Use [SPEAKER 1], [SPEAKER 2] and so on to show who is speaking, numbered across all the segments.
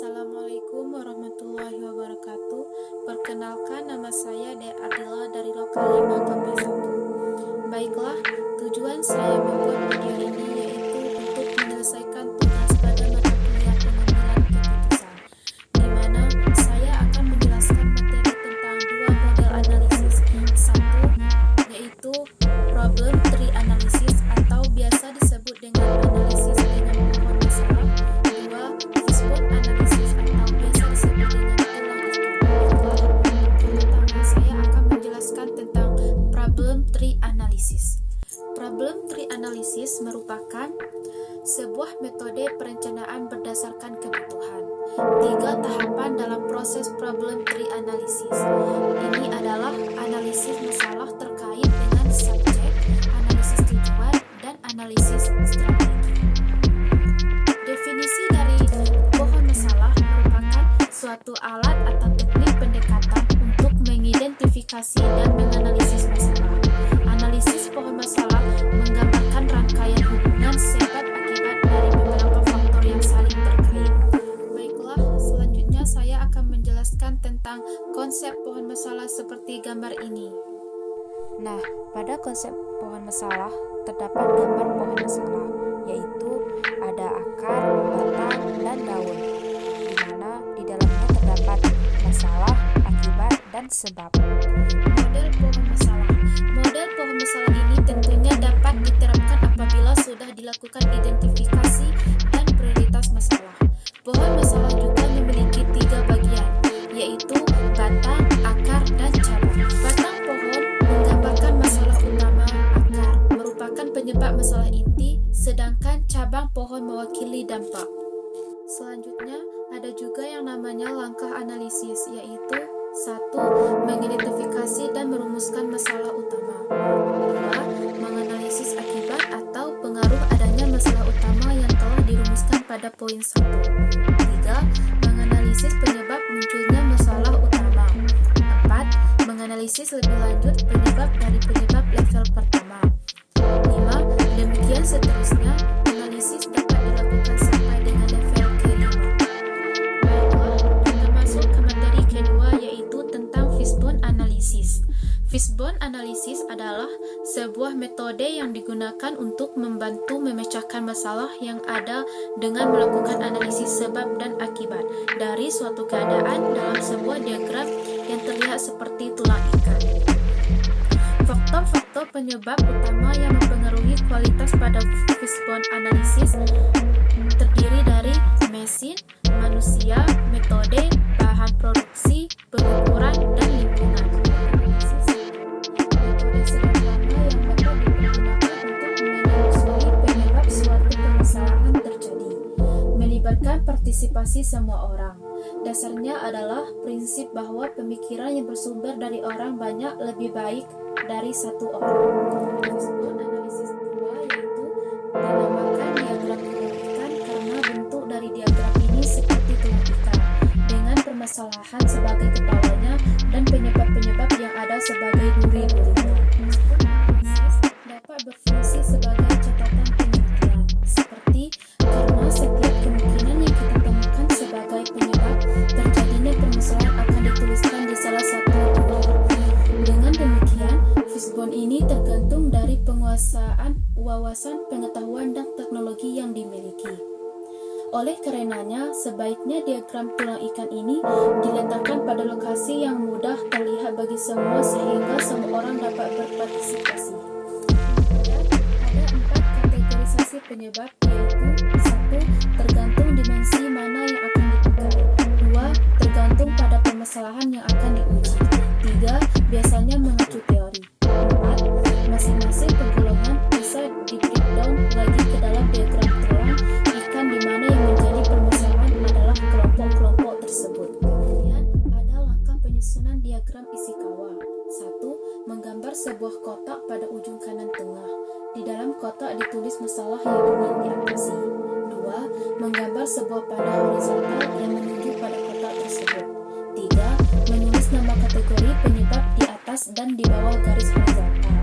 [SPEAKER 1] Assalamualaikum warahmatullahi wabarakatuh. Perkenalkan, nama saya De Ardila dari Lokal 5 KP1. Baiklah, tujuan saya membuat video ini yaitu untuk menyelesaikan tugas pada mata kuliah pengambilan keputusan, di mana saya akan menjelaskan materi tentang dua model analisis. Satu, yaitu problem tree analysis atau biasa disebut dengan analisis dengan pohon masalah. Dua, fishbone analysis atau biasa disebut dengan tulang ikan. Pertama, saya akan menjelaskan tentang problem tree analysis. Problem tree analysis merupakan sebuah metode perencanaan berdasarkan kebutuhan. 3 tahapan dalam proses problem tree analysis. Ini adalah analisis masalah terkait dengan subjek, analisis tujuan, dan analisis strategi. Definisi dari pohon masalah merupakan suatu alat atau teknik pendekatan untuk mengidentifikasi dan menganalisis masalah. Analisis pohon masalah menggambarkan rangkaian hubungan sebab akibat dari beberapa faktor yang saling terkait. Baiklah, selanjutnya saya akan menjelaskan tentang konsep pohon masalah seperti gambar ini.
[SPEAKER 2] Nah, pada konsep pohon masalah terdapat gambar pohon masalah, yaitu ada akar, batang, dan daun, di mana di dalamnya terdapat masalah, akibat, dan sebab.
[SPEAKER 1] Model pohon masalah. Model pohon masalah ini tentunya dapat diterapkan apabila sudah dilakukan identifikasi dan prioritas masalah. Pohon masalah juga memiliki 3 bagian, yaitu batang, akar, dan cabang. Batang pohon menggambarkan masalah utama, akar merupakan penyebab masalah inti, sedangkan cabang pohon mewakili dampak. Selanjutnya, ada juga yang namanya langkah analisis, yaitu 1. Mengidentifikasi dan merumuskan masalah utama. 2. Menganalisis akibat atau pengaruh adanya masalah utama yang telah dirumuskan pada poin 1. 3. Menganalisis penyebab munculnya masalah utama. 4. Menganalisis lebih lanjut penyebab dari penyebab level pertama. 5. Demikian seterusnya, analisis dapat dilakukan sampai dengan level ke-5. Baiklah, kita masuk ke materi kedua, yaitu tentang fishbone analysis. Fishbone analysis adalah sebuah metode yang digunakan untuk membantu memecahkan masalah yang ada dengan melakukan analisis sebab dan akibat dari suatu keadaan dalam sebuah diagram yang terlihat seperti tulang ikan. Faktor-faktor penyebab utama yang mempengaruhi kualitas pada fishbone analysis terdiri dari mesin, manusia, metode, bahan produksi, pengukuran, dan lingkungan. Metode sederhana yang dapat digunakan untuk menelusuri penyebab suatu permasalahan terjadi, melibatkan partisipasi semua orang. Dasarnya adalah prinsip bahwa pemikiran yang bersumber dari orang banyak lebih baik dari satu orang. Fishbone analisis kedua yaitu dinamakan diagram tulang ikan karena bentuk dari diagram ini seperti tulang ikan dengan permasalahan sebagai kepalanya dan penyebab-penyebab yang ada sebagai duri-durinya. Fishbone analisis dapat berfungsi sebagai catatan penelitian, seperti karena setiap kemungkinan yang kita temukan sebagai penyebab terjadinya permasalahan akan dituliskan di salah satu duri. Dengan demikian, fishbone ini tergantung dari penguasaan wawasan, pengetahuan, dan teknologi yang dimiliki. Oleh karenanya, sebaiknya diagram tulang ikan ini diletakkan pada lokasi yang mudah terlihat bagi semua sehingga semua orang dapat berpartisipasi. Kemudian, ada 4 kategorisasi penyebab, yaitu 1. Tergantung dimensi mana yang akan dipakai. 2. Tergantung pada permasalahan yang akan diuji. 3. Biasanya mengacu teori. 4. Masing-masing penggolongan bisa di-breakdown lagi ke dalam diagram tulang ikan di mana yang menjadi permasalahan adalah kelompok-kelompok tersebut. Kemudian ada langkah penyusunan diagram Ishikawa. 1. Menggambar sebuah kotak pada ujung kanan tengah. Di dalam kotak ditulis masalah yang ingin diatasi. 2. Menggambar sebuah panah horizontal yang menuju pada kotak tersebut. 3. Menulis nama kategori penyebab di atas dan di bawah garis horizontal.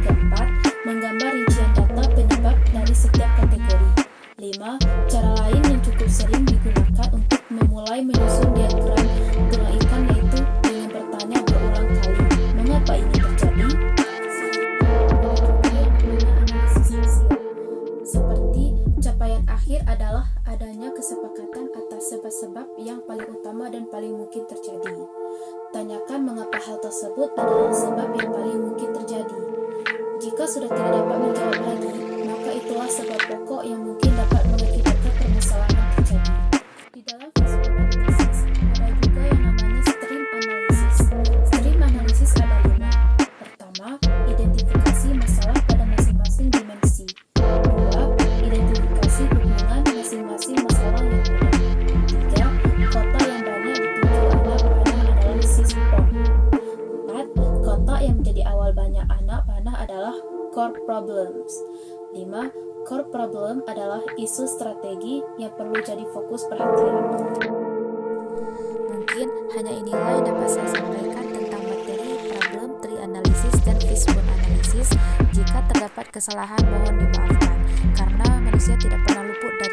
[SPEAKER 1] Keempat, menggambar rincian data penyebab dari setiap kategori. 5. Cara lain yang cukup sering digunakan untuk memulai mulai menyusun diagram tulang ikan, yaitu dengan bertanya berulang kali, mengapa ini terjadi? Selanjutnya, ada juga yang namanya analisis hasil. Seperti capaian akhir adalah adanya kesepakatan atas sebab-sebab yang paling utama dan paling mungkin terjadi. Tanyakan mengapa hal tersebut adalah sebab yang paling mungkin terjadi. Jika sudah tidak dapat menjawab lagi, maka itulah sebab pokok yang mungkin dapat mengakibatkan permasalahan terjadi. Di dalam fase analisis, ada juga yang namanya stream analysis. Stream analysis ada 5. Pertama, identifikasi masalah pada masing-masing dimensi. Kedua, identifikasi hubungan masing-masing masalah yang ada. Tiga, kota yang banyak dituju anak panah adalah sisbon. 4. Kota yang menjadi awal banyak anak panah adalah core problems. 5. Core problem adalah isu strategi yang perlu jadi fokus perhatian.
[SPEAKER 2] Mungkin hanya inilah yang dapat saya sampaikan tentang materi problem tree analysis dan fishbone analysis. Jika terdapat kesalahan mohon dimaafkan, karena manusia tidak pernah luput dari